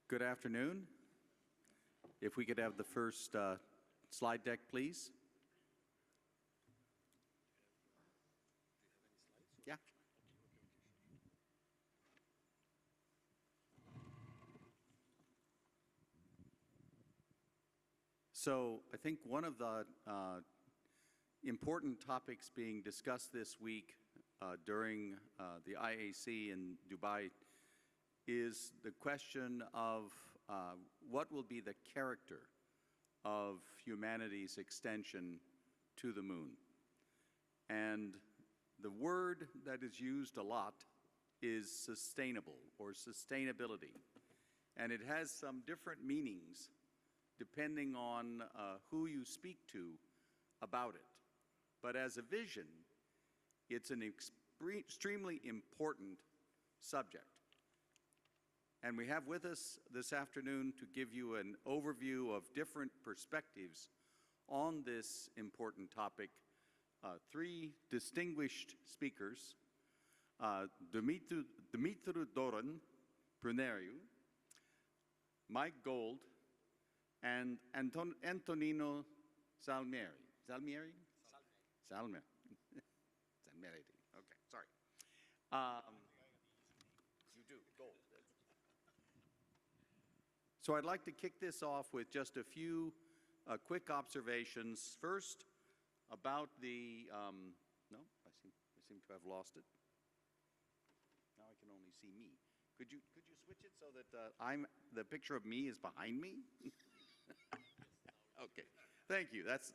Good afternoon. If we could have the first slide deck, please. Yeah. So I think one of the important topics being discussed this week during the IAC in Dubai is the question of what will be the character of humanity's extension to the moon. And the word that is used a lot is sustainable or sustainability. And it has some different meanings depending on who you speak to about it. But as a vision, it's an extremely important subject. And we have with us this afternoon to give you an overview of different perspectives on this important topic, three distinguished speakers, Dumitru Doran Pruneriu, Mike Gold, and Antonino Salmieri. Salmieri? Salmieri. Salmieri. Okay, sorry. You do, Gold. So I'd like to kick this off with just a few quick observations. First, about the, no, I seem to have lost it. Now I can only see me. Could you switch it so that the picture of me is behind me? Okay, thank you. That's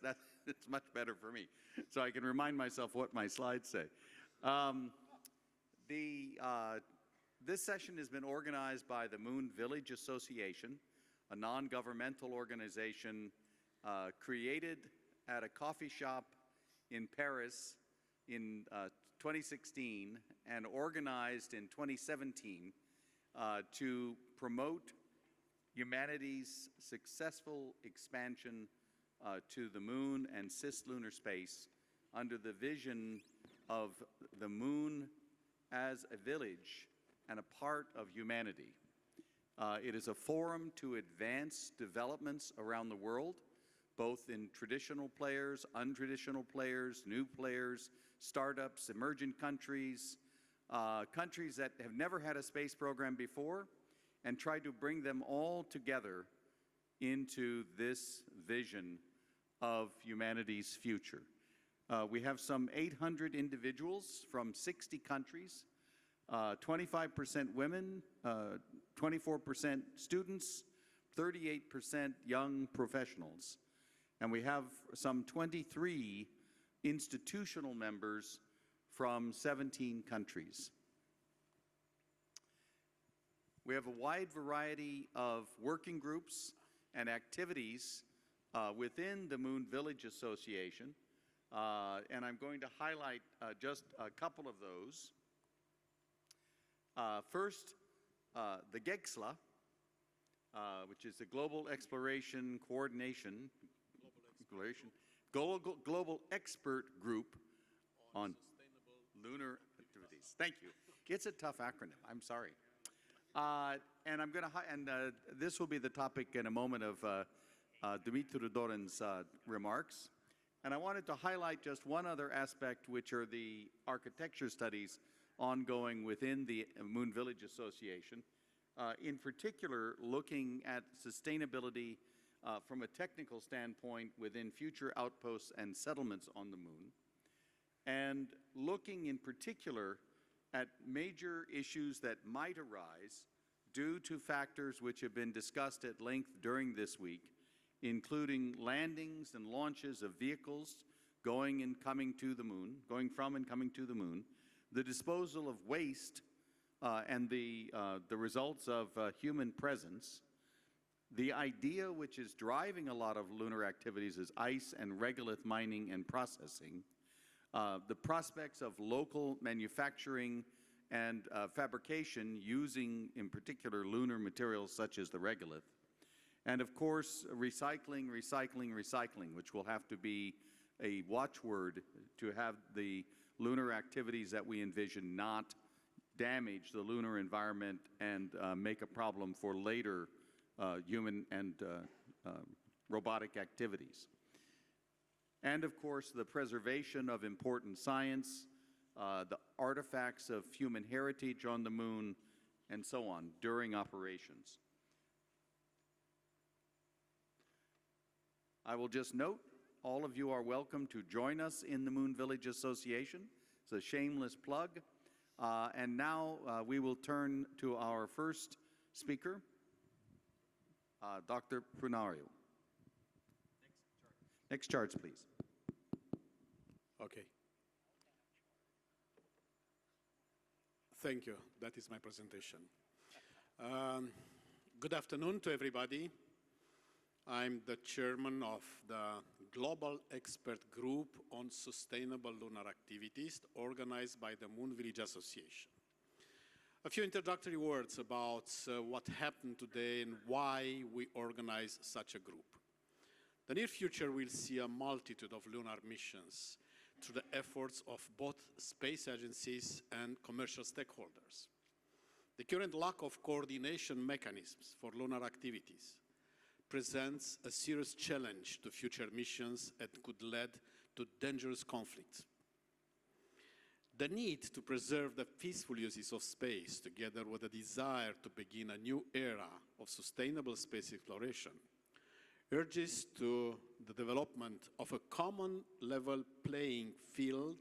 much better for me, so I can remind myself what my slides say. This session has been organized by the Moon Village Association, a non-governmental organization created at a coffee shop in Paris in 2016 and organized in 2017 to promote humanity's successful expansion to the moon and cislunar space under the vision of the moon as a village and a part of humanity. It is a forum to advance developments around the world, both in traditional players, untraditional players, new players, startups, emerging countries, countries that have never had a space program before, and try to bring them all together into this vision of humanity's future. We have some 800 individuals from 60 countries, 25% women, 24% students, 38% young professionals. And we have some 23 institutional members from 17 countries. We have a wide variety of working groups and activities within the Moon Village Association, and I'm going to highlight just a couple of those. First, the GEXLA, which is the Global Exploration Coordination, Global Expert Group on Lunar Activities. Thank you. It's a tough acronym. I'm sorry. And I'm going to, this will be the topic in a moment of Dumitru Doran's remarks. And I wanted to highlight just one other aspect, which are the architecture studies ongoing within the Moon Village Association, in particular looking at sustainability from a technical standpoint within future outposts and settlements on the moon, and looking in particular at major issues that might arise due to factors which have been discussed at length during this week, including landings and launches of vehicles going and coming to the moon, going from and coming to the moon, the disposal of waste and the results of human presence. The idea which is driving a lot of lunar activities is ice and regolith mining and processing. The prospects of local manufacturing and fabrication using, in particular, lunar materials such as the regolith. And of course, recycling, which will have to be a watchword to have the lunar activities that we envision not damage the lunar environment and make a problem for later human and robotic activities. And of course, the preservation of important science, the artifacts of human heritage on the moon, and so on during operations. I will just note, all of you are welcome to join us in the Moon Village Association. It's a shameless plug. And now we will turn to our first speaker, Dr. Prunario. Next charts, please. Okay. Thank you. That is my presentation. Good afternoon to everybody. I'm the chairman of the Global Expert Group on Sustainable Lunar Activities organized by the Moon Village Association. A few introductory words about what happened today and why we organize such a group. The near future will see a multitude of lunar missions through the efforts of both space agencies and commercial stakeholders. The current lack of coordination mechanisms for lunar activities presents a serious challenge to future missions and could lead to dangerous conflicts. The need to preserve the peaceful uses of space, together with the desire to begin a new era of sustainable space exploration, urges to the development of a common level playing field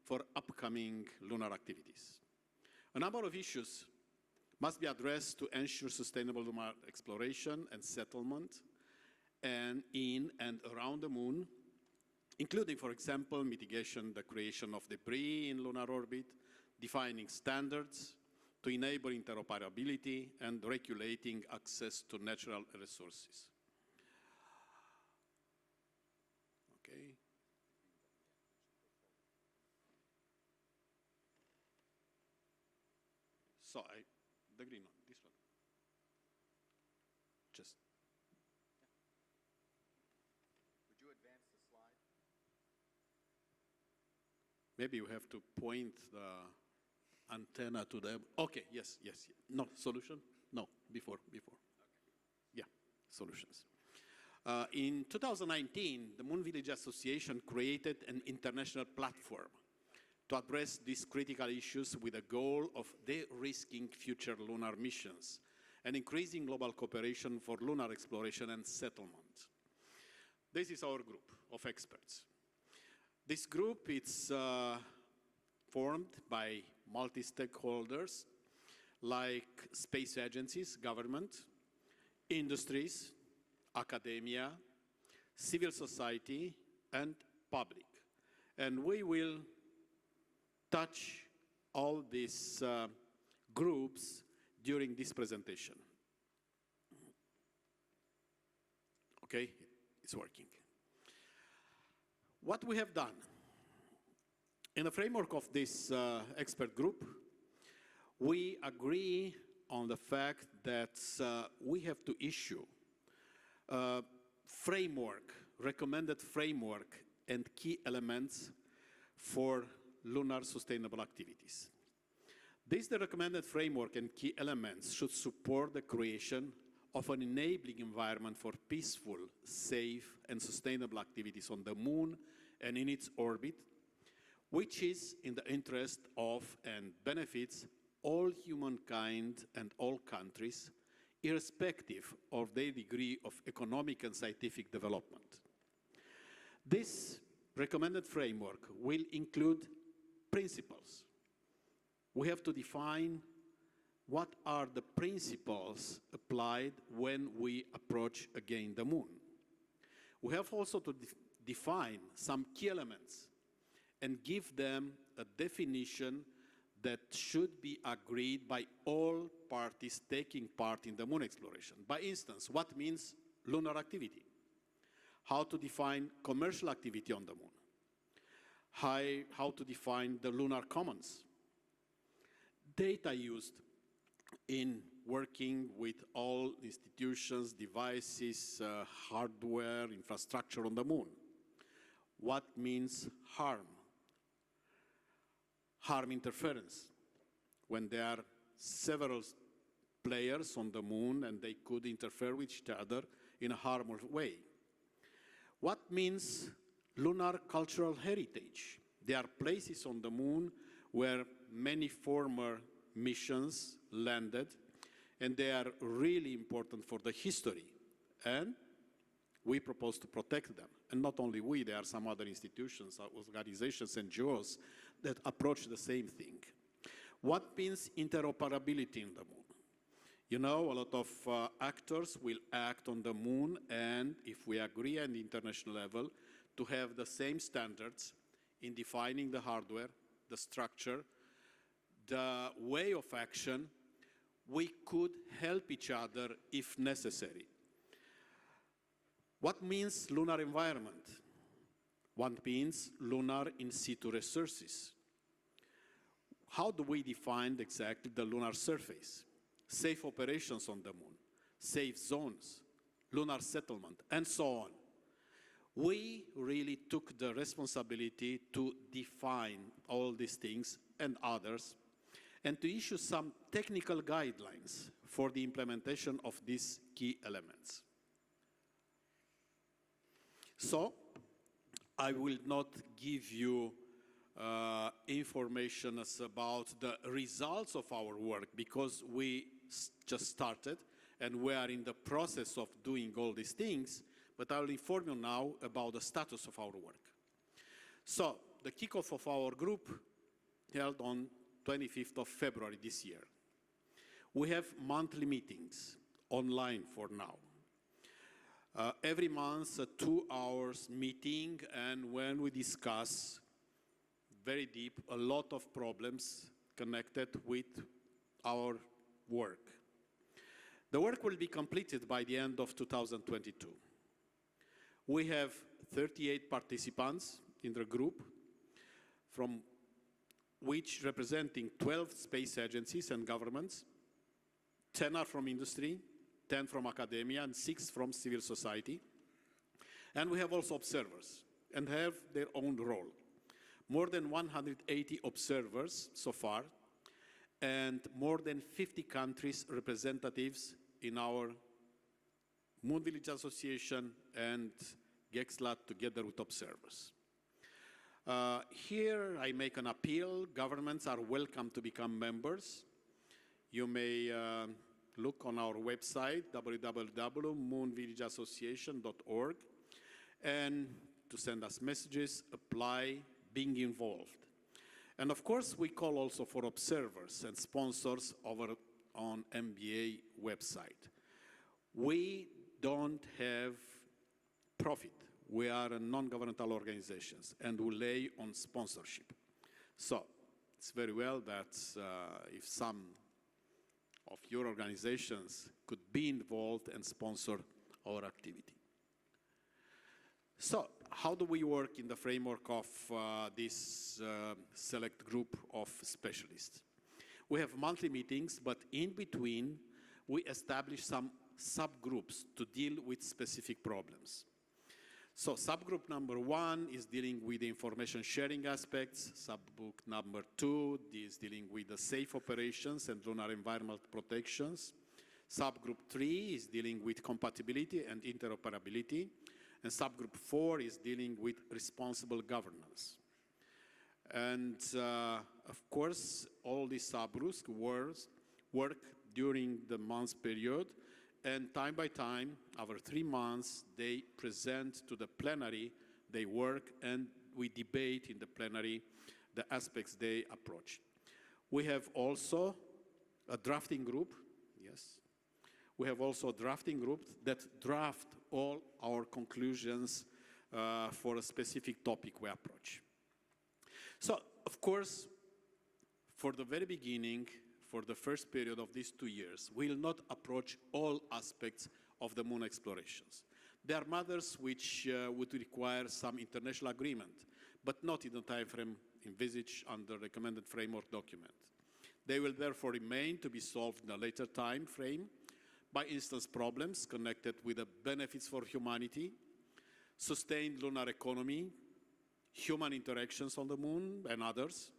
for upcoming lunar activities. A number of issues must be addressed to ensure sustainable lunar exploration and settlement in and around the moon, including, for example, mitigation, the creation of debris in lunar orbit, defining standards to enable interoperability, and regulating access to natural resources. Okay. So the green one, this one. Just. Would you advance the slide? Maybe you have to point the antenna to the, okay, yes. No, solution? No, before. Okay. Yeah, solutions. In 2019, the Moon Village Association created an international platform to address these critical issues with a goal of de-risking future lunar missions and increasing global cooperation for lunar exploration and settlement. This is our group of experts. This group is formed by multi-stakeholders like space agencies, government, industries, academia, civil society, and public. And we will touch all these groups during this presentation. Okay, it's working. What we have done in the framework of this expert group, we agree on the fact that we have to issue a framework, recommended framework and key elements for lunar sustainable activities. The recommended framework and key elements should support the creation of an enabling environment for peaceful, safe, and sustainable activities on the moon and in its orbit, which is in the interest of and benefits all humankind and all countries, irrespective of their degree of economic and scientific development. This recommended framework will include principles. We have to define what are the principles applied when we approach again the moon. We have also to define some key elements and give them a definition that should be agreed by all parties taking part in the moon exploration. By instance, what means lunar activity? How to define commercial activity on the moon? How to define the lunar commons? Data used in working with all institutions, devices, hardware, infrastructure on the moon. What means harm? Harm interference, when there are several players on the moon, and they could interfere with each other in a harmful way. What means lunar cultural heritage? There are places on the moon where many former missions landed, and they are really important for the history. And we propose to protect them. And not only we, there are some other institutions, organizations, NGOs that approach the same thing. What means interoperability in the moon? You know, a lot of actors will act on the moon, and if we agree at the international level to have the same standards in defining the hardware, the structure, the way of action, we could help each other if necessary. What means lunar environment? What means lunar in situ resources? How do we define exactly the lunar surface? Safe operations on the moon, safe zones, lunar settlement, and so on. We really took the responsibility to define all these things and others, and to issue some technical guidelines for the implementation of these key elements. So, I will not give you information about the results of our work, because we just started and we are in the process of doing all these things, but I will inform you now about the status of our work. So, the kickoff of our group held on 25th of February this year. We have monthly meetings, online for now. Every month, a 2 hours meeting, and when we discuss very deep a lot of problems connected with our work. The work will be completed by the end of 2022. We have 38 participants in the group, from which representing 12 space agencies and governments, 10 are from industry, 10 from academia, and 6 from civil society. And we have also observers, and have their own role. More than 180 observers so far, and more than 50 countries representatives in our Moon Village Association and GEXLAT together with observers. Here I make an appeal. Governments are welcome to become members. You may look on our website, www.moonvillageassociation.org, and to send us messages, apply, being involved. And of course, we call also for observers and sponsors over on MBA website. We don't have profit. We are a non-governmental organizations, and we lay on sponsorship. So it's very well that if some of your organizations could be involved and sponsor our activity. So how do we work in the framework of this select group of specialists? We have monthly meetings, but in between, we establish some subgroups to deal with specific problems. So subgroup number 1 is dealing with the information sharing aspects. Subgroup number 2 is dealing with the safe operations and lunar environment protections. Subgroup 3 is dealing with compatibility and interoperability. And subgroup 4 is dealing with responsible governance. And of course, all these subgroups work during the month period, and time by time, over 3 months, they present to the plenary, they work, and we debate in the plenary the aspects they approach. We have also a drafting group, yes. We have also a drafting group that draft all our conclusions for a specific topic we approach. So, of course, for the very beginning, for the first period of these 2 years, we will not approach all aspects of the moon explorations. There are matters which would require some international agreement, but not in the time frame envisaged under the recommended framework document. They will therefore remain to be solved in a later time frame, by instance problems connected with the benefits for humanity, sustained lunar economy, human interactions on the moon, and others.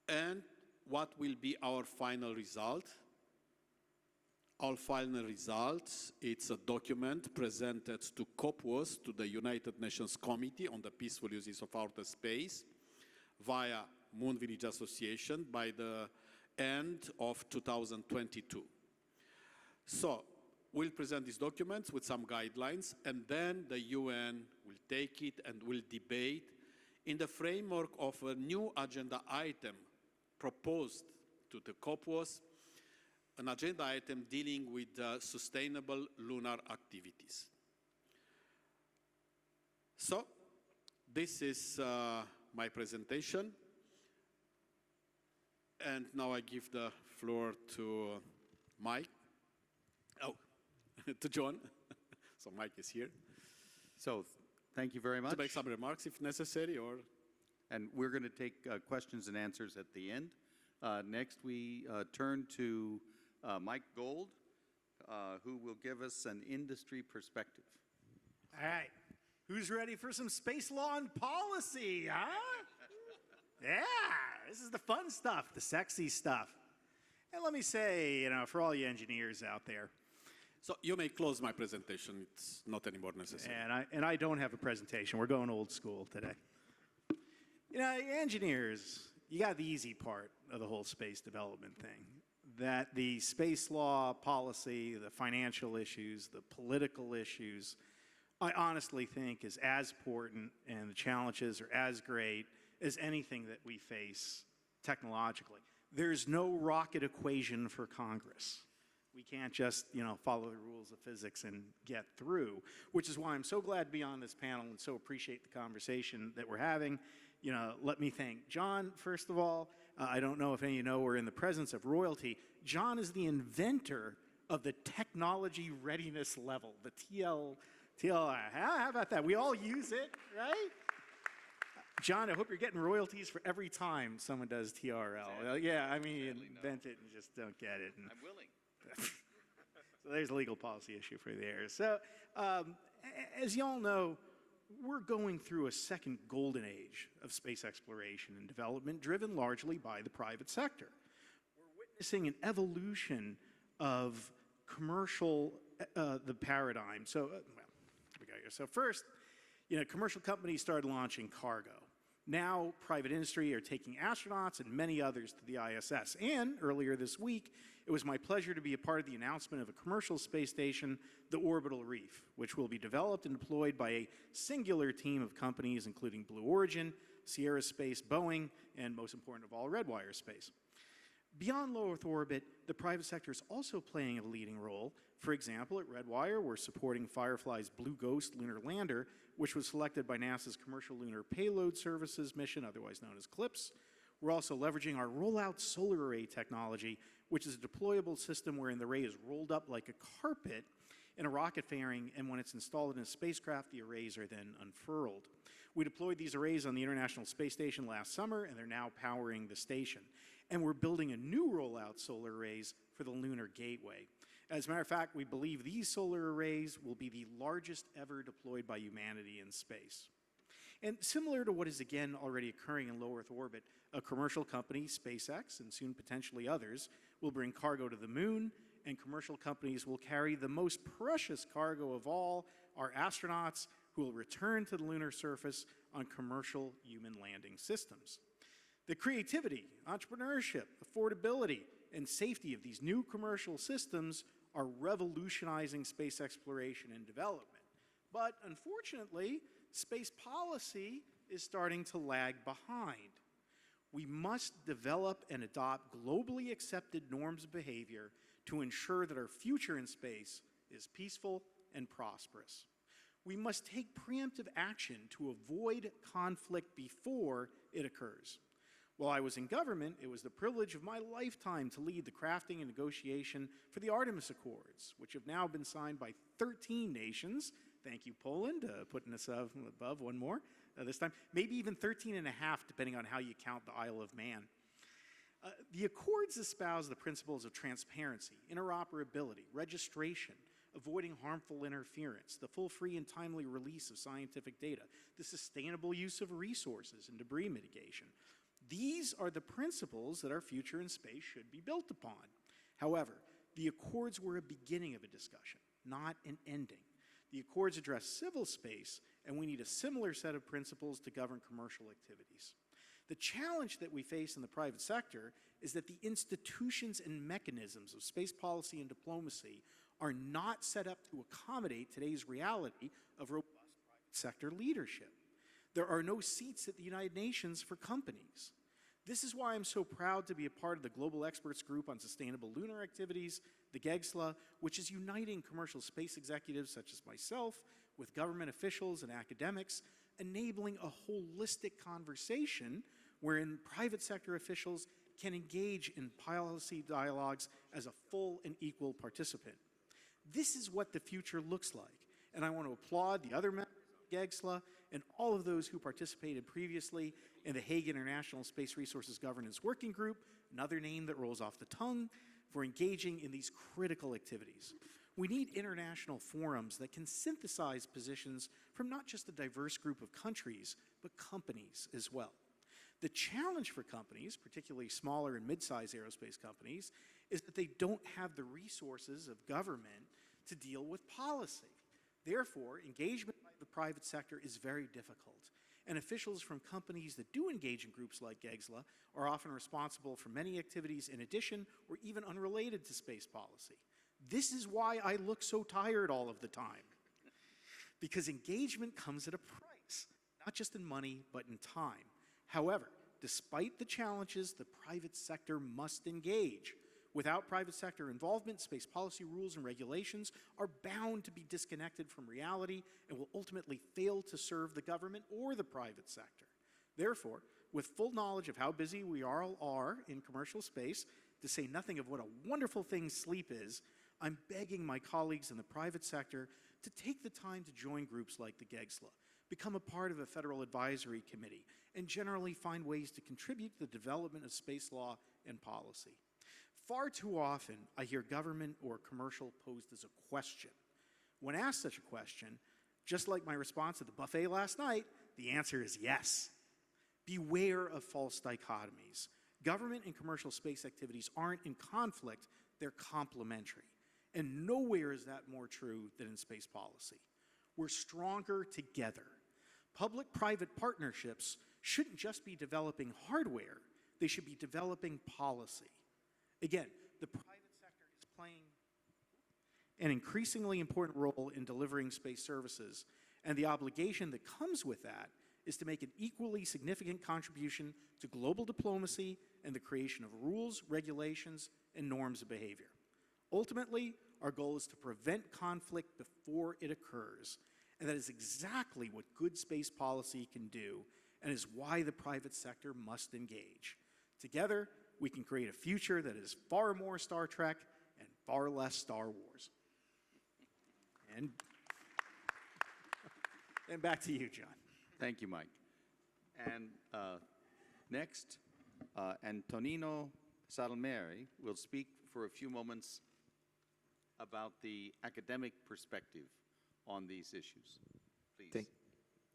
And what will be our final result? Our final results, it's a document presented to COPWAS, to the United Nations Committee on the Peaceful Uses of Outer Space, via Moon Village Association by the end of 2022. So we'll present these documents with some guidelines, and then the UN will take it and will debate in the framework of a new agenda item proposed to the COPWAS, an agenda item dealing with sustainable lunar activities. So this is my presentation. And now I give the floor to Mike. Oh, to John. So Mike is here. So thank you very much. To make some remarks if necessary, or? And we're going to take questions and answers at the end. Next, we turn to Mike Gold, who will give us an industry perspective. All right. Who's ready for some space law and policy, huh? Yeah, this is the fun stuff, the sexy stuff. And let me say, for all you engineers out there. So you may close my presentation. It's not anymore necessary. And I don't have a presentation. We're going old school today. Engineers, you got the easy part of the whole space development thing. That the space law, policy, the financial issues, the political issues, I honestly think is as important and the challenges are as great as anything that we face technologically. There's no rocket equation for Congress. We can't just, follow the rules of physics and get through, which is why I'm so glad to be on this panel and so appreciate the conversation that we're having. Let me thank John, first of all. I don't know if any of you know we're in the presence of royalty. John is the inventor of the technology readiness level, the TLI. How about that? We all use it, right? John, I hope you're getting royalties for every time someone does TRL. Yeah, I mean, you invent it and just don't get it. And I'm willing. so there's a legal policy issue for there. So as you all know, we're going through a second golden age of space exploration and development driven largely by the private sector. We're witnessing an evolution of commercial, the paradigm. So, here we go here. So first, commercial companies started launching cargo. Now, private industry are taking astronauts and many others to the ISS. And earlier this week, it was my pleasure to be a part of the announcement of a commercial space station, the Orbital Reef, which will be developed and deployed by a singular team of companies, including Blue Origin, Sierra Space, Boeing, and most important of all, Redwire Space. Beyond low Earth orbit, the private sector is also playing a leading role. For example, at Redwire, we're supporting Firefly's Blue Ghost lunar lander, which was selected by NASA's Commercial Lunar Payload Services mission, otherwise known as CLPS. We're also leveraging our rollout solar array technology, which is a deployable system wherein the array is rolled up like a carpet in a rocket fairing, and when it's installed in a spacecraft, the arrays are then unfurled. We deployed these arrays on the International Space Station last summer, and they're now powering the station. And we're building a new rollout solar arrays for the Lunar Gateway. As a matter of fact, we believe these solar arrays will be the largest ever deployed by humanity in space. And similar to what is again already occurring in low Earth orbit, a commercial company, SpaceX, and soon potentially others, will bring cargo to the moon, and commercial companies will carry the most precious cargo of all, our astronauts, who will return to the lunar surface on commercial human landing systems. The creativity, entrepreneurship, affordability, and safety of these new commercial systems are revolutionizing space exploration and development. But unfortunately, space policy is starting to lag behind. We must develop and adopt globally accepted norms of behavior to ensure that our future in space is peaceful and prosperous. We must take preemptive action to avoid conflict before it occurs. While I was in government, it was the privilege of my lifetime to lead the crafting and negotiation for the Artemis Accords, which have now been signed by 13 nations. Thank you, Poland, putting us above one more this time. Maybe even 13 and a half, depending on how you count the Isle of Man. The Accords espouse the principles of transparency, interoperability, registration, avoiding harmful interference, the full, free, and timely release of scientific data, the sustainable use of resources, and debris mitigation. These are the principles that our future in space should be built upon. However, the Accords were a beginning of a discussion, not an ending. The Accords address civil space, and we need a similar set of principles to govern commercial activities. The challenge that we face in the private sector is that the institutions and mechanisms of space policy and diplomacy are not set up to accommodate today's reality of robust private sector leadership. There are no seats at the United Nations for companies. This is why I'm so proud to be a part of the Global Experts Group on Sustainable Lunar Activities, the GEGSLA, which is uniting commercial space executives such as myself with government officials and academics, enabling a holistic conversation wherein private sector officials can engage in policy dialogues as a full and equal participant. This is what the future looks like, and I want to applaud the other members of GEGSLA and all of those who participated previously in the Hague International Space Resources Governance Working Group, another name that rolls off the tongue, for engaging in these critical activities. We need international forums that can synthesize positions from not just a diverse group of countries, but companies as well. The challenge for companies, particularly smaller and mid-sized aerospace companies, is that they don't have the resources of government to deal with policy. Therefore, engagement by the private sector is very difficult, and officials from companies that do engage in groups like GEGSLA are often responsible for many activities in addition or even unrelated to space policy. This is why I look so tired all of the time, because engagement comes at a price, not just in money, but in time. However, despite the challenges, the private sector must engage. Without private sector involvement, space policy rules and regulations are bound to be disconnected from reality and will ultimately fail to serve the government or the private sector. Therefore, with full knowledge of how busy we all are in commercial space, to say nothing of what a wonderful thing sleep is, I'm begging my colleagues in the private sector to take the time to join groups like the GEGSLA, become a part of a federal advisory committee, and generally find ways to contribute to the development of space law and policy. Far too often, I hear government or commercial posed as a question. When asked such a question, just like my response at the buffet last night, the answer is yes. Beware of false dichotomies. Government and commercial space activities aren't in conflict, they're complementary. And nowhere is that more true than in space policy. We're stronger together. Public-private partnerships shouldn't just be developing hardware, they should be developing policy. Again, the private sector is playing an increasingly important role in delivering space services, and the obligation that comes with that is to make an equally significant contribution to global diplomacy and the creation of rules, regulations, and norms of behavior. Ultimately, our goal is to prevent conflict before it occurs, and that is exactly what good space policy can do, and is why the private sector must engage. Together, we can create a future that is far more Star Trek and far less Star Wars. And back to you, John. Thank you, Mike. And next, Antonino Salmeri will speak for a few moments about the academic perspective on these issues. Please.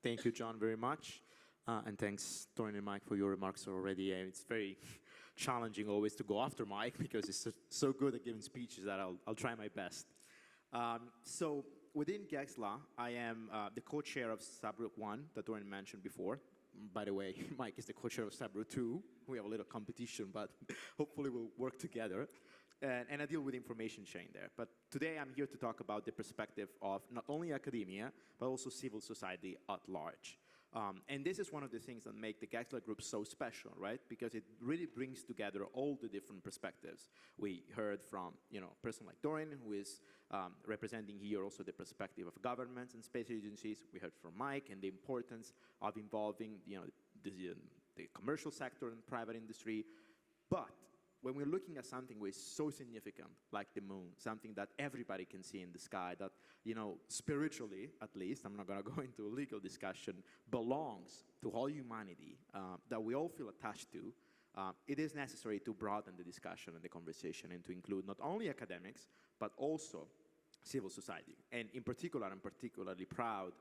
Thank you, John, very much. And thanks, Torin and Mike, for your remarks already. It's very challenging always to go after Mike because he's so good at giving speeches that I'll try my best. So within GEGSLA, I am the co-chair of Subgroup 1 that Torin mentioned before. By the way, Mike is the co-chair of Subgroup 2. We have a little competition, but hopefully we'll work together. And I deal with information sharing there. But today I'm here to talk about the perspective of not only academia, but also civil society at large. And this is one of the things that make the GEGSLA group so special, right? Because it really brings together all the different perspectives. We heard from, a person like Torin, who is representing here also the perspective of governments and space agencies. We heard from Mike and the importance of involving, the commercial sector and private industry. But when we're looking at something which is so significant, like the moon, something that everybody can see in the sky, that, spiritually, at least, I'm not going to go into a legal discussion, belongs to all humanity, that we all feel attached to, it is necessary to broaden the discussion and the conversation and to include not only academics, but also civil society. And in particular, I'm particularly proud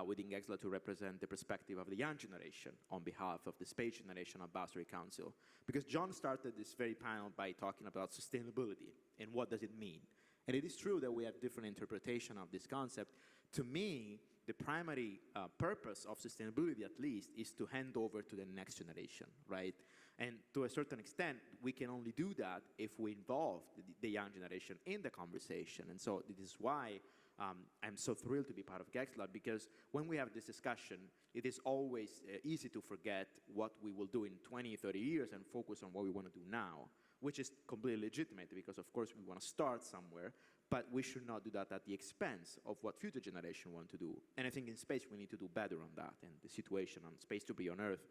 within GEXLA to represent the perspective of the young generation on behalf of the Space Generation Advisory Council. Because John started this very panel by talking about sustainability and what does it mean. And it is true that we have different interpretation of this concept. To me, the primary purpose of sustainability, at least, is to hand over to the next generation, right? And to a certain extent, we can only do that if we involve the young generation in the conversation. And so this is why I'm so thrilled to be part of GEXLA, because when we have this discussion, it is always easy to forget what we will do in 20, 30 years and focus on what we want to do now, which is completely legitimate because, of course, we want to start somewhere, but we should not do that at the expense of what future generations want to do. And I think in space, we need to do better on that. And the situation on Space to be on Earth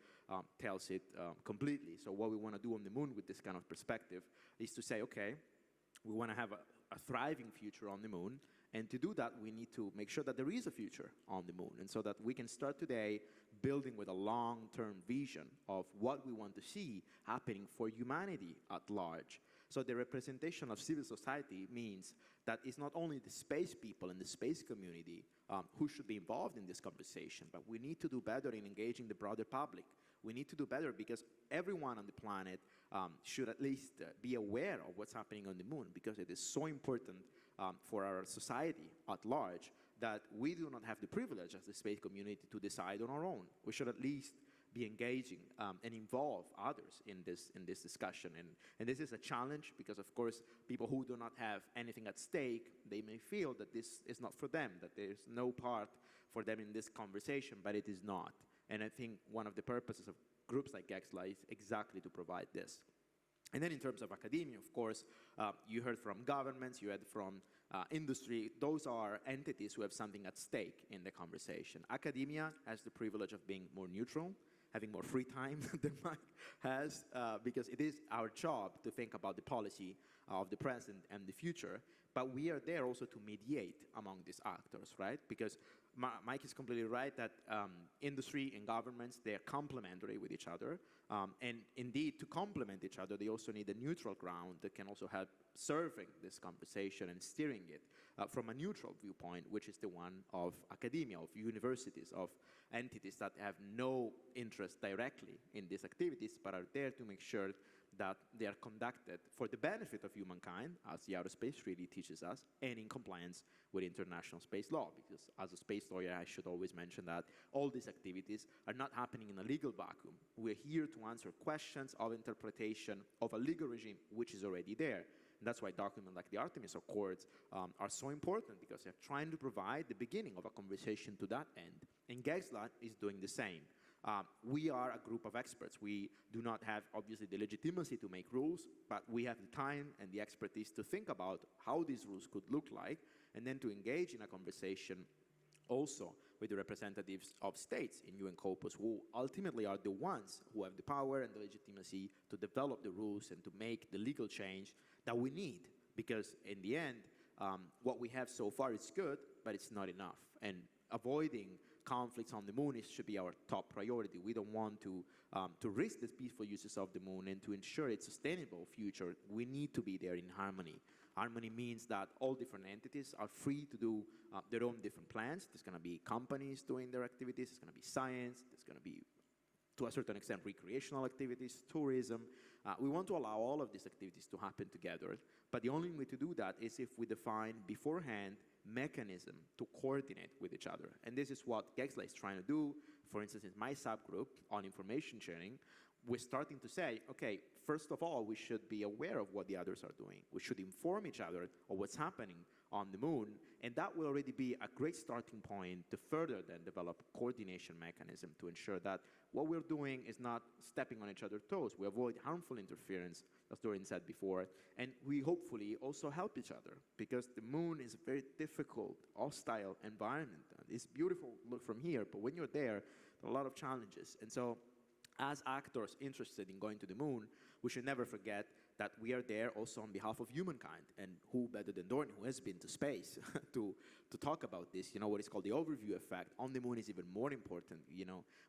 tells it completely. So what we want to do on the moon with this kind of perspective is to say, okay, we want to have a thriving future on the moon. And to do that, we need to make sure that there is a future on the moon. And so that we can start today building with a long-term vision of what we want to see happening for humanity at large. So the representation of civil society means that it's not only the space people and the space community who should be involved in this conversation, but we need to do better in engaging the broader public. We need to do better because everyone on the planet should at least be aware of what's happening on the moon, because it is so important for our society at large that we do not have the privilege as the space community to decide on our own. We should at least be engaging and involve others in this discussion. And this is a challenge because, of course, people who do not have anything at stake, they may feel that this is not for them, that there's no part for them in this conversation, but it is not. And I think one of the purposes of groups like GEXLA is exactly to provide this. And then in terms of academia, of course, you heard from governments, you heard from industry. Those are entities who have something at stake in the conversation. Academia has the privilege of being more neutral, having more free time than Mike has, because it is our job to think about the policy of the present and the future. But we are there also to mediate among these actors, right? Because Mike is completely right that industry and governments, they are complementary with each other. And indeed, to complement each other, they also need a neutral ground that can also help serving this conversation and steering it from a neutral viewpoint, which is the one of academia, of universities, of entities that have no interest directly in these activities, but are there to make sure that they are conducted for the benefit of humankind, as the outer space treaty teaches us, and in compliance with international space law. Because as a space lawyer, I should always mention that all these activities are not happening in a legal vacuum. We're here to answer questions of interpretation of a legal regime which is already there. And that's why documents like the Artemis Accords are so important, because they're trying to provide the beginning of a conversation to that end. And GEXLA is doing the same. We are a group of experts. We do not have, obviously, the legitimacy to make rules, but we have the time and the expertise to think about how these rules could look like, and then to engage in a conversation also with the representatives of states in UN Corpus, who ultimately are the ones who have the power and the legitimacy to develop the rules and to make the legal change that we need. Because in the end, what we have so far is good, but it's not enough. And avoiding conflicts on the moon should be our top priority. We don't want to risk the peaceful uses of the moon, and to ensure its sustainable future, we need to be there in harmony. Harmony means that all different entities are free to do their own different plans. There's going to be companies doing their activities. There's going to be science. There's going to be, to a certain extent, recreational activities, tourism. We want to allow all of these activities to happen together. But the only way to do that is if we define beforehand mechanism to coordinate with each other. And this is what GEXLA is trying to do. For instance, in my subgroup on information sharing, we're starting to say, okay, first of all, we should be aware of what the others are doing. We should inform each other of what's happening on the moon, and that will already be a great starting point to further then develop a coordination mechanism to ensure that what we're doing is not stepping on each other's toes. We avoid harmful interference, as Dorian said before, and we hopefully also help each other, because the moon is a very difficult, hostile environment. It's beautiful look from here, but when you're there are a lot of challenges. And so as actors interested in going to the moon, we should never forget that we are there also on behalf of humankind. And who better than Dorian, who has been to space, to talk about this, what is called the overview effect on the moon is even more important.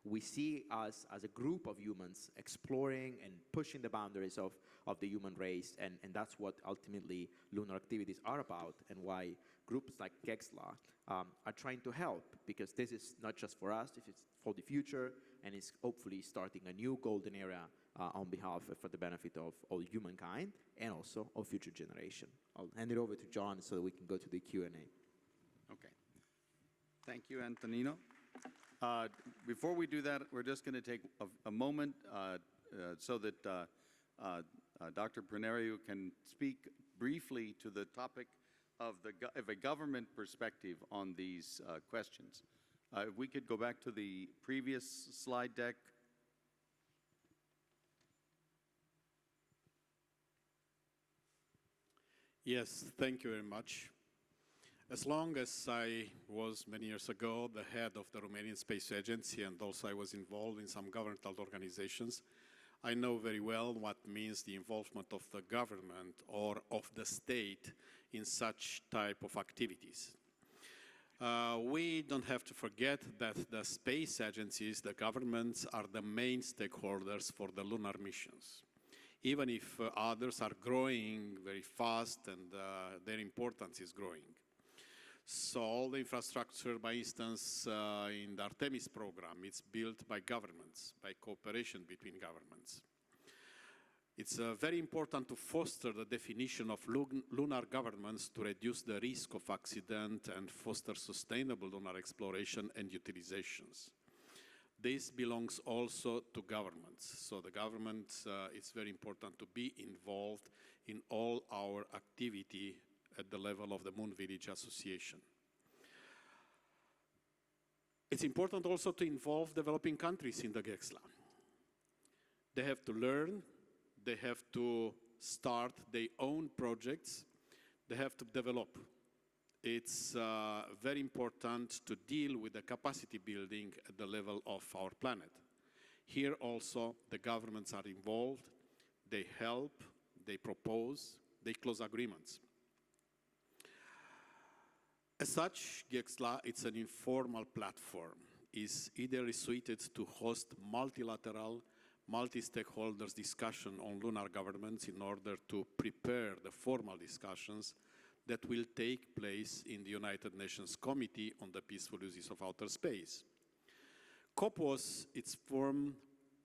We see us as a group of humans exploring and pushing the boundaries of the human race, and that's what ultimately lunar activities are about, and why groups like GEXLA are trying to help, because this is not just for us, it's for the future, and it's hopefully starting a new golden era on behalf for the benefit of all humankind and also of future generation. I'll hand it over to John so that we can go to the Q&A. Okay. Thank you, Antonino. Before we do that, we're just going to take a moment so that Dr. Pranariu can speak briefly to the topic of a government perspective on these questions. If we could go back to the previous slide deck. Yes, thank you very much. As long as I was many years ago the head of the Romanian Space Agency, and also I was involved in some governmental organizations, I know very well what means the involvement of the government or of the state in such type of activities. We don't have to forget that the space agencies, the governments, are the main stakeholders for the lunar missions. Even if others are growing very fast and their importance is growing. So all the infrastructure, by instance, in the Artemis program, it's built by governments, by cooperation between governments. It's very important to foster the definition of lunar governments to reduce the risk of accident and foster sustainable lunar exploration and utilizations. This belongs also to governments. So the government, it's very important to be involved in all our activity at the level of the Moon Village Association. It's important also to involve developing countries in the GEXLA. They have to learn, they have to start their own projects, they have to develop. It's very important to deal with the capacity building at the level of our planet. Here also the governments are involved, they help, they propose, they close agreements. As such, GEXLA, it's an informal platform. It's either suited to host multilateral, multi-stakeholders discussion on lunar governments in order to prepare the formal discussions that will take place in the United Nations Committee on the Peaceful Uses of Outer Space. COPUOS, it's formed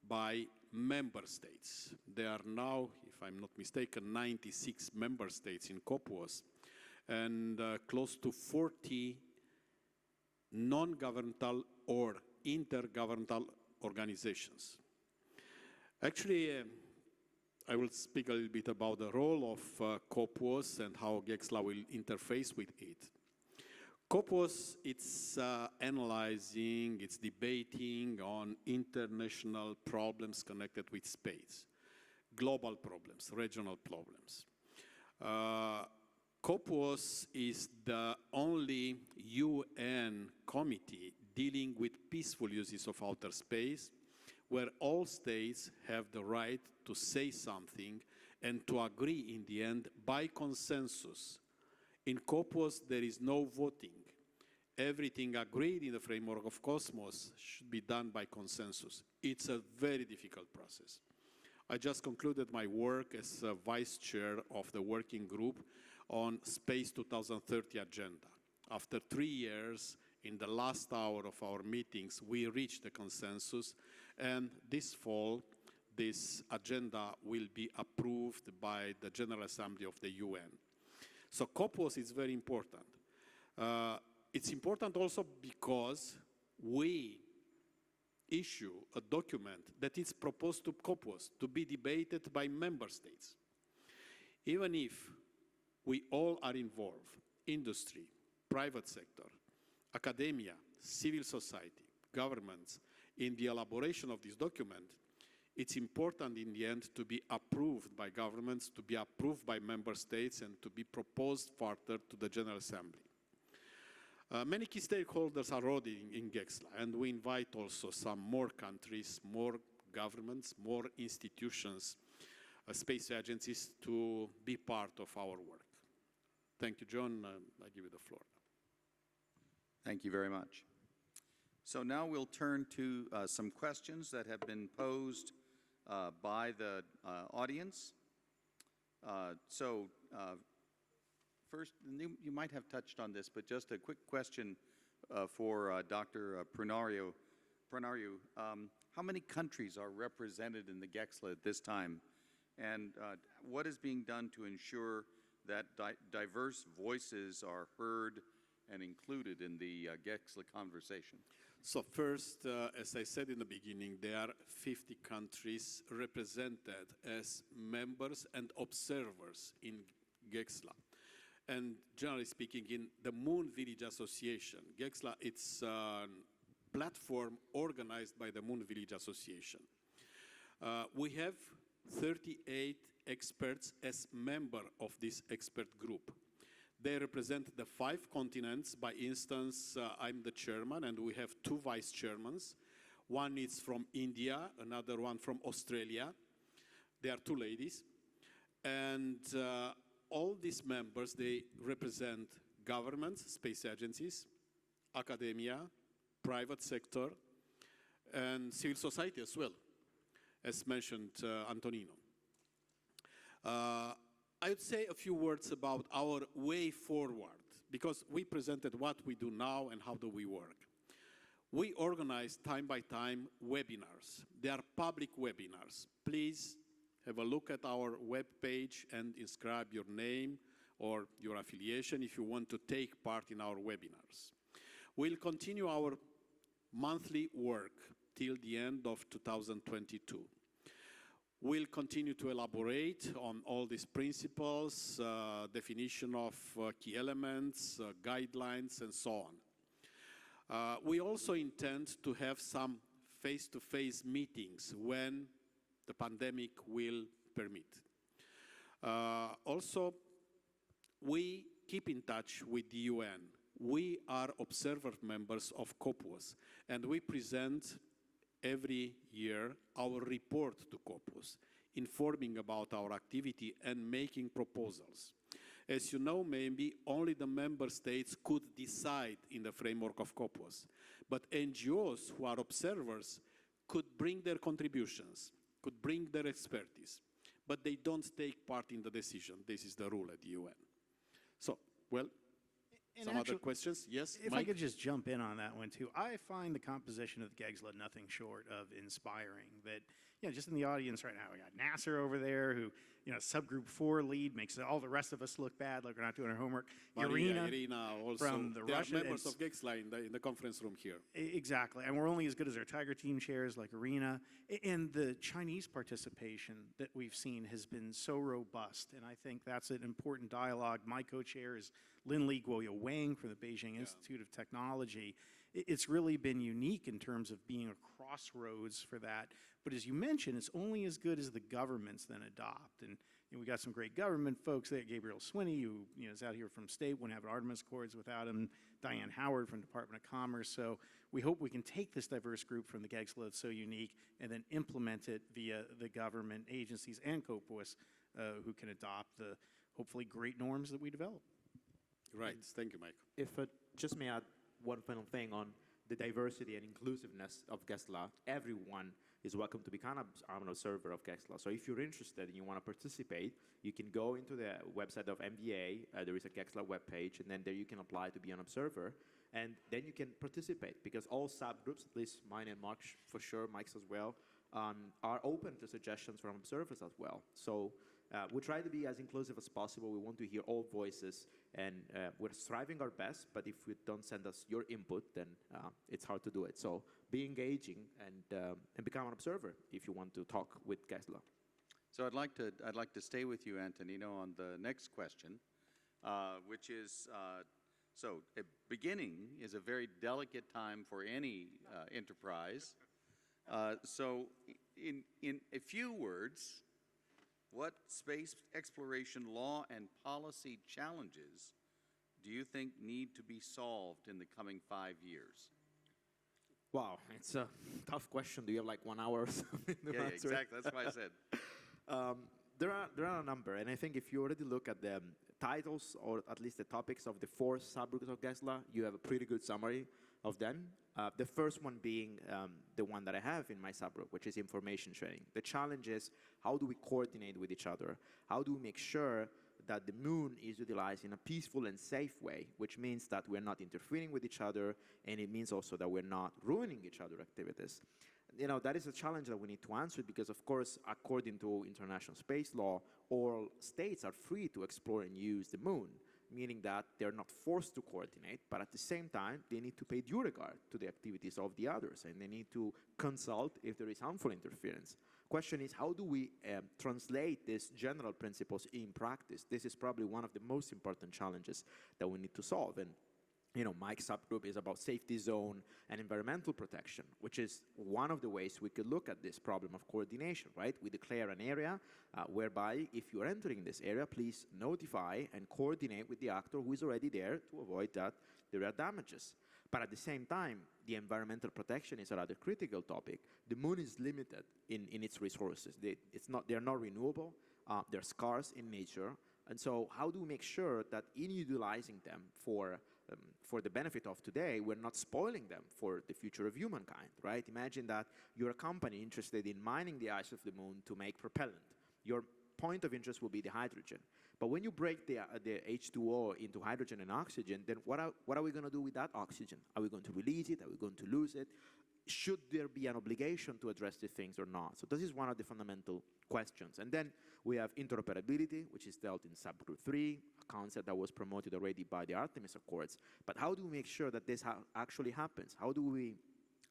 by member states. There are now, if I'm not mistaken, 96 member states in COPUOS, and close to 40 non-governmental or intergovernmental organizations. Actually, I will speak a little bit about the role of COPUOS and how GEXLA will interface with it. COPUOS, it's analyzing, it's debating on international problems connected with space, global problems, regional problems. COPUOS is the only UN committee dealing with peaceful uses of outer space, where all states have the right to say something and to agree in the end by consensus. In COPUOS, there is no voting. Everything agreed in the framework of Cosmos should be done by consensus. It's a very difficult process. I just concluded my work as vice chair of the working group on Space 2030 agenda. After 3 years, in the last hour of our meetings, we reached a consensus, and this fall, this agenda will be approved by the General Assembly of the UN. So COPUOS is very important. It's important also because we issue a document that is proposed to COPUOS to be debated by member states. Even if we all are involved, industry, private sector, academia, civil society, governments, in the elaboration of this document, it's important in the end to be approved by governments, to be approved by member states, and to be proposed further to the General Assembly. Many key stakeholders are already in GEXLA, and we invite also some more countries, more governments, more institutions space agencies to be part of our work. Thank you, John. I give you the floor. Thank you very much. So now we'll turn to some questions that have been posed by the audience. First, you might have touched on this, but just a quick question for Dr. Prunariu. How many countries are represented in the GEXLA at this time? And what is being done to ensure that diverse voices are heard and included in the GEXLA conversation? So first, as I said in the beginning, there are 50 countries represented as members and observers in GEXLA. And generally speaking, in the Moon Village Association, GEXLA, it's a platform organized by the Moon Village Association. We have 38 experts as member of this expert group. They represent the 5 continents. By instance, I'm the chairman, and we have 2 vice chairmans. One is from India, another one from Australia. They are 2 ladies. And all these members, they represent governments, space agencies, academia, private sector, and civil society as well, as mentioned Antonino. I would say a few words about our way forward, because we presented what we do now and how do we work. We organize time by time webinars. They are public webinars. Please have a look at our webpage and inscribe your name or your affiliation if you want to take part in our webinars. We'll continue our monthly work till the end of 2022. We'll continue to elaborate on all these principles, definition of key elements, guidelines, and so on. We also intend to have some face-to-face meetings when the pandemic will permit. Also, we keep in touch with the UN. We are observer members of COPUOS, and we present every year our report to COPUOS, informing about our activity and making proposals. As you know, maybe only the member states could decide in the framework of COPUOS, but NGOs who are observers could bring their contributions, could bring their expertise, but they don't take part in the decision. This is the rule at the UN. So, well, And some actually, other questions? Yes, If Mike? I could just jump in on that one too, I find the composition of the GEXLA nothing short of inspiring. That, just in the audience right now, we got Nasser over there, who, subgroup 4 lead, makes all the rest of us look bad, like we're not doing our homework. Irina Irina also. from the They Russian are members and of GEXLA in the conference room here. Exactly, and we're only as good as our Tiger Team chairs like Irina. And the Chinese participation that we've seen has been so robust, and I think that's an important dialogue. My co-chair is Lin-Li Guoyo Wang from the Beijing Institute of Technology. It's really been unique in terms of being a crossroads for that. But as you mentioned, it's only as good as the governments then adopt. And we got some great government folks there. Gabriel Swinney, who is out here from state, wouldn't have Artemis Accords without him. Diane Howard from Department of Commerce. So we hope we can take this diverse group from the GEXLA that's so unique and then implement it via the government agencies and COPUOS who can adopt the hopefully great norms that we develop. Right, thank you, Mike. If I just may add one final thing on the diversity and inclusiveness of GEXLA, everyone is welcome to become an observer of GEXLA. So if you're interested and you want to participate, you can go into the website of MVA. There is a GEXLA webpage, and then there you can apply to be an observer, and then you can participate, because all subgroups, at least mine and Mark's for sure, Mike's as well, are open to suggestions from observers as well. So we try to be as inclusive as possible. We want to hear all voices, and we're striving our best, but if you don't send us your input, then it's hard to do it. So be engaging and become an observer if you want to talk with GEXLA. So I'd like to stay with you, Antonino, on the next question, which is, so a beginning is a very delicate time for any enterprise. So in a few words, what space exploration law and policy challenges do you think need to be solved in the coming 5 years? Wow, it's a tough question. Do you have like 1 hour or something? Yeah, exactly. That's what I said. There are a number, and I think if you already look at the titles, or at least the topics of the 4 subgroups of GESLA, you have a pretty good summary of them. The first one being the one that I have in my subgroup, which is information sharing. The challenge is, how do we coordinate with each other? How do we make sure that the moon is utilized in a peaceful and safe way, which means that we're not interfering with each other, and it means also that we're not ruining each other's activities. You know, that is a challenge that we need to answer because, of course, according to international space law, all states are free to explore and use the moon, meaning that they're not forced to coordinate, but at the same time, they need to pay due regard to the activities of the others, and they need to consult if there is harmful interference. Question is, how do we translate these general principles in practice? This is probably one of the most important challenges that we need to solve. And you know, Mike's subgroup is about safety zone and environmental protection, which is one of the ways we could look at this problem of coordination, right? We declare an area whereby if you're entering this area, please notify and coordinate with the actor who is already there to avoid that there are damages. But at the same time, the environmental protection is a rather critical topic. The moon is limited in its resources. They're not renewable, they're scarce in nature. And so how do we make sure that in utilizing them for the benefit of today, we're not spoiling them for the future of humankind, right? Imagine that you're a company interested in mining the ice of the moon to make propellant. Your point of interest will be the hydrogen. But when you break the H2O into hydrogen and oxygen, then what are we going to do with that oxygen? Are we going to release it? Are we going to lose it? Should there be an obligation to address these things or not? So this is one of the fundamental questions. And then we have interoperability, which is dealt in subgroup 3, a concept that was promoted already by the Artemis Accords. But how do we make sure that this actually happens? How do we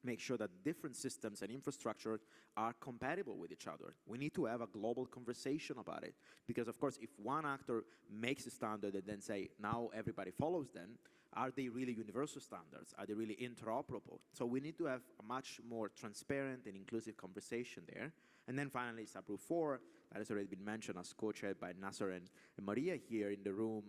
make sure that different systems and infrastructure are compatible with each other? We need to have a global conversation about it. Because, of course, if one actor makes a standard and then say, now everybody follows them, are they really universal standards? Are they really interoperable? So we need to have a much more transparent and inclusive conversation there. And then finally, subgroup 4, that has already been mentioned as co-chaired by Nasser and Maria here in the room,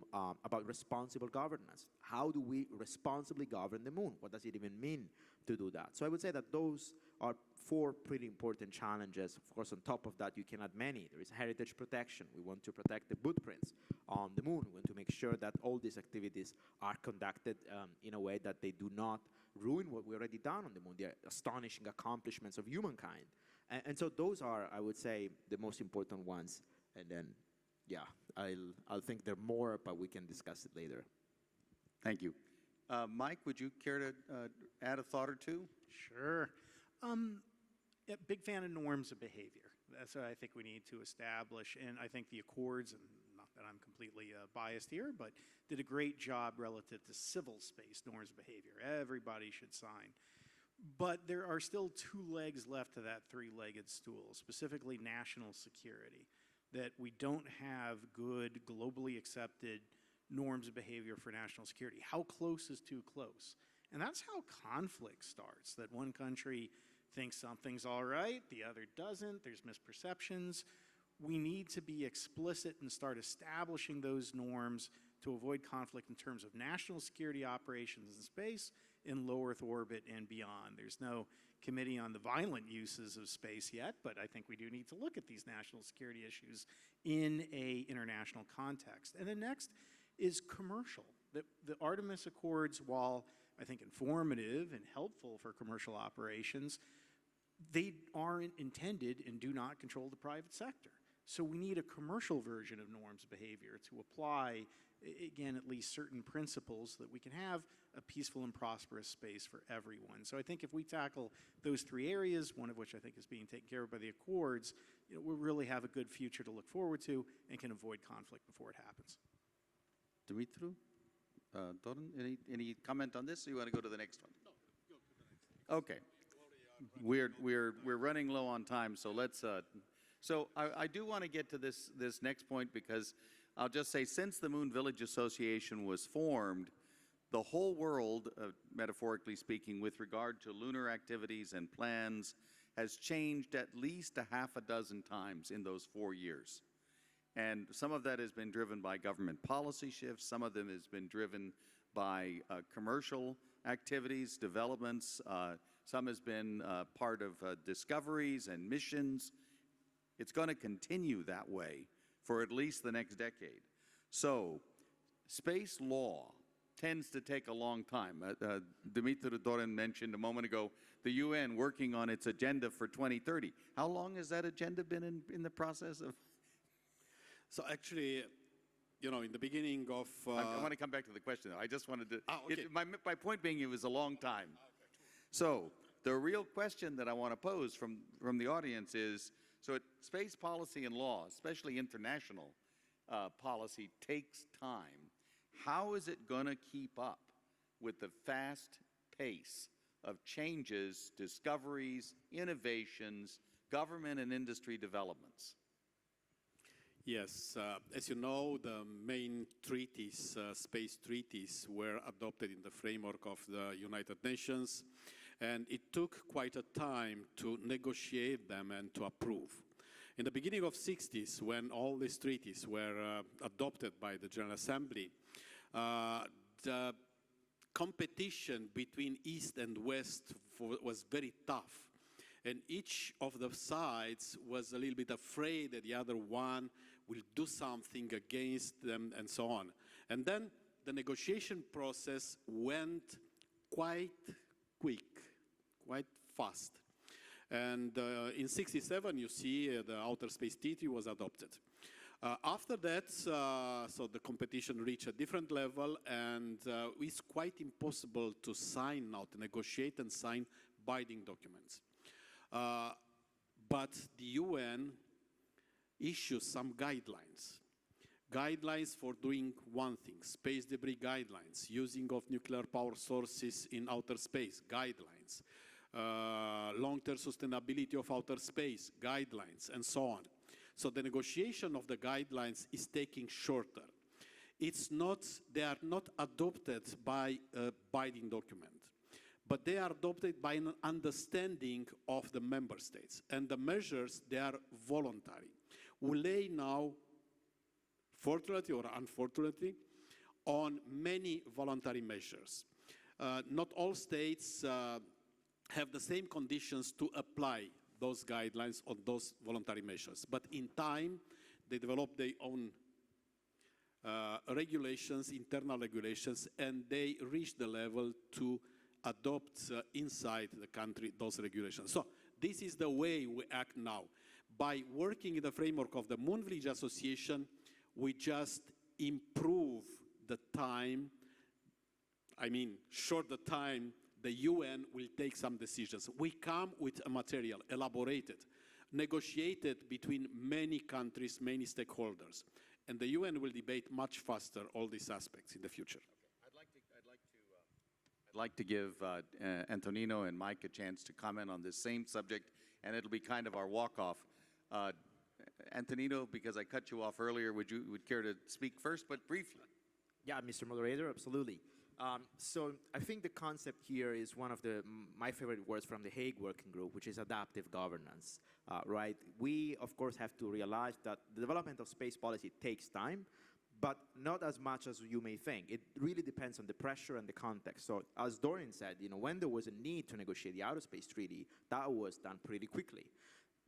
about responsible governance. How do we responsibly govern the moon? What does it even mean to do that? So I would say that those are 4 pretty important challenges. Of course, on top of that, you can add many. There is heritage protection. We want to protect the footprints on the moon. We want to make sure that all these activities are conducted in a way that they do not ruin what we already done on the moon, the astonishing accomplishments of humankind. And so those are, I would say, the most important ones. And then, yeah, I'll think there are more, but we can discuss it later. Thank you. Mike, would you care to add a thought or two? Sure. Yeah, big fan of norms of behavior. That's what I think we need to establish. And I think the Accords, and not that I'm completely biased here, but did a great job relative to civil space norms of behavior. Everybody should sign. But there are still 2 legs left to that 3-legged stool, specifically national security, that we don't have good, globally accepted norms of behavior for national security. How close is too close? And that's how conflict starts, that one country thinks something's all right, the other doesn't, there's misperceptions. We need to be explicit and start establishing those norms to avoid conflict in terms of national security operations in space, in low Earth orbit and beyond. There's no committee on the violent uses of space yet, but I think we do need to look at these national security issues in an international context. And then next is commercial. The Artemis Accords, while I think informative and helpful for commercial operations, they aren't intended and do not control the private sector. So we need a commercial version of norms of behavior to apply, again, at least certain principles so that we can have a peaceful and prosperous space for everyone. So I think if we tackle those 3 areas, one of which I think is being taken care of by the Accords, we'll really have a good future to look forward to and can avoid conflict before it happens. Dimitru? Doran, any comment on this, or you want to go to the next one? No, go to the next. Okay. We're running low on time, so let's. So I do want to get to this next point, because I'll just say, since the Moon Village Association was formed, the whole world, metaphorically speaking, with regard to lunar activities and plans, has changed at least a half a dozen times in those 4 years. And some of that has been driven by government policy shifts. Some of them has been driven by commercial activities, developments. Some has been part of discoveries and missions. It's going to continue that way for at least the next decade. So space law tends to take a long time. Dimitri Doran mentioned a moment ago the UN working on its agenda for 2030. How long has that agenda been in the process of? So actually, you know, in the beginning of... I want to come back to the question, though. I just wanted to... Okay. My point being, it was a long time. So the real question that I want to pose from the audience is, so space policy and law, especially international policy, takes time. How is it going to keep up with the fast pace of changes, discoveries, innovations, government and industry developments? Yes, as you know, the main treaties, space treaties, were adopted in the framework of the United Nations, and it took quite a time to negotiate them and to approve. In the beginning of the 60s, when all these treaties were adopted by the General Assembly, the competition between East and West was very tough. And each of the sides was a little bit afraid that the other one will do something against them and so on. And then the negotiation process went quite quick, quite fast. And in 67, you see the Outer Space Treaty was adopted. After that, so the competition reached a different level, and it's quite impossible to sign now, to negotiate and sign binding documents. But the UN issues some guidelines. Guidelines for doing one thing, space debris guidelines, using of nuclear power sources in outer space, guidelines, long-term sustainability of outer space, guidelines, and so on. So the negotiation of the guidelines is taking shorter. They are not adopted by a binding document, but they are adopted by an understanding of the member states. And the measures, they are voluntary. We lay now, fortunately or unfortunately, on many voluntary measures. Not all states have the same conditions to apply those guidelines on those voluntary measures. But in time, they develop their own regulations, internal regulations, and they reach the level to adopt inside the country those regulations. So this is the way we act now. By working in the framework of the Moonvillage Association, we just improve the time, short the time the UN will take some decisions. We come with a material, elaborated, negotiated between many countries, many stakeholders. And the UN will debate much faster all these aspects in the future. I'd like to give Antonino and Mike a chance to comment on this same subject, and it'll be kind of our walk-off. Antonino, because I cut you off earlier, would care to speak first, but briefly? Yeah, Mr. Moderator, absolutely. So I think the concept here is one of my favorite words from the Hague Working Group, which is adaptive governance, right? We, of course, have to realize that the development of space policy takes time, but not as much as you may think. It really depends on the pressure and the context. So as Dorian said, when there was a need to negotiate the Outer Space Treaty, that was done pretty quickly.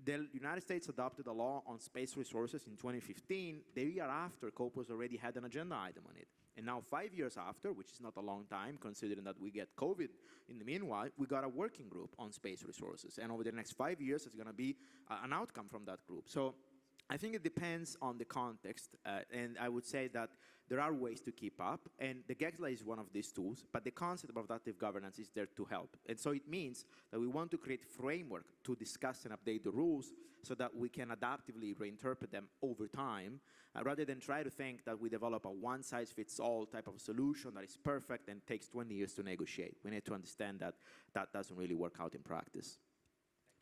The United States adopted a law on space resources in 2015. The year after, COPUOS already had an agenda item on it. And now 5 years after, which is not a long time, considering that we get COVID in the meanwhile, we got a working group on space resources. And over the next 5 years, it's going to be an outcome from that group. So I think it depends on the context. And I would say that there are ways to keep up. And the GEXLA is one of these tools. But the concept of adaptive governance is there to help. And so it means that we want to create framework to discuss and update the rules so that we can adaptively reinterpret them over time, rather than try to think that we develop a one-size-fits-all type of solution that is perfect and takes 20 years to negotiate. We need to understand that that doesn't really work out in practice.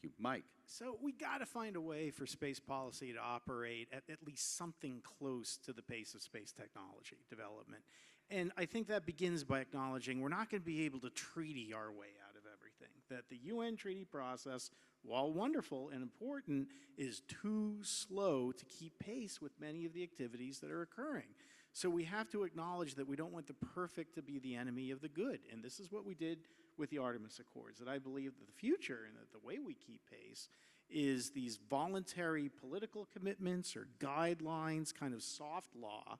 Thank you. Mike? So we got to find a way for space policy to operate at least something close to the pace of space technology development. And I think that begins by acknowledging we're not going to be able to treaty our way out of everything, that the UN treaty process, while wonderful and important, is too slow to keep pace with many of the activities that are occurring. So we have to acknowledge that we don't want the perfect to be the enemy of the good. And this is what we did with the Artemis Accords, that I believe that the future and that the way we keep pace is these voluntary political commitments or guidelines, kind of soft law,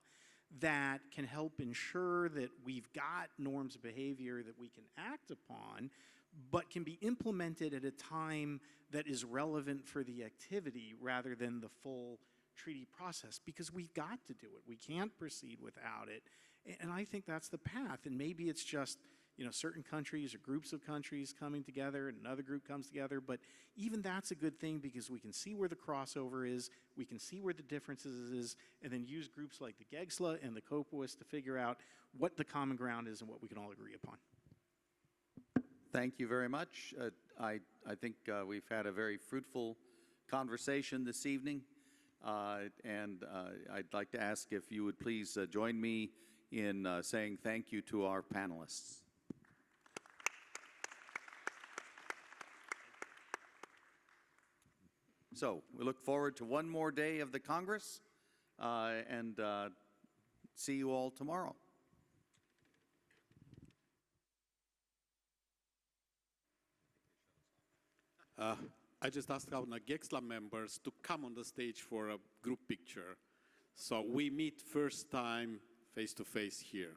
that can help ensure that we've got norms of behavior that we can act upon, but can be implemented at a time that is relevant for the activity rather than the full treaty process, because we've got to do it. We can't proceed without it. And I think that's the path. And maybe it's just, you know, certain countries or groups of countries coming together and another group comes together, but even that's a good thing because we can see where the crossover is, we can see where the differences is, and then use groups like the GEGSLA and the COPOIS to figure out what the common ground is and what we can all agree upon. Thank you very much. I think we've had a very fruitful conversation this evening, and I'd like to ask if you would please join me in saying thank you to our panelists. So we look forward to one more day of the Congress, and see you all tomorrow. I just asked our GEGSLA members to come on the stage for a group picture. So we meet first time face to face here.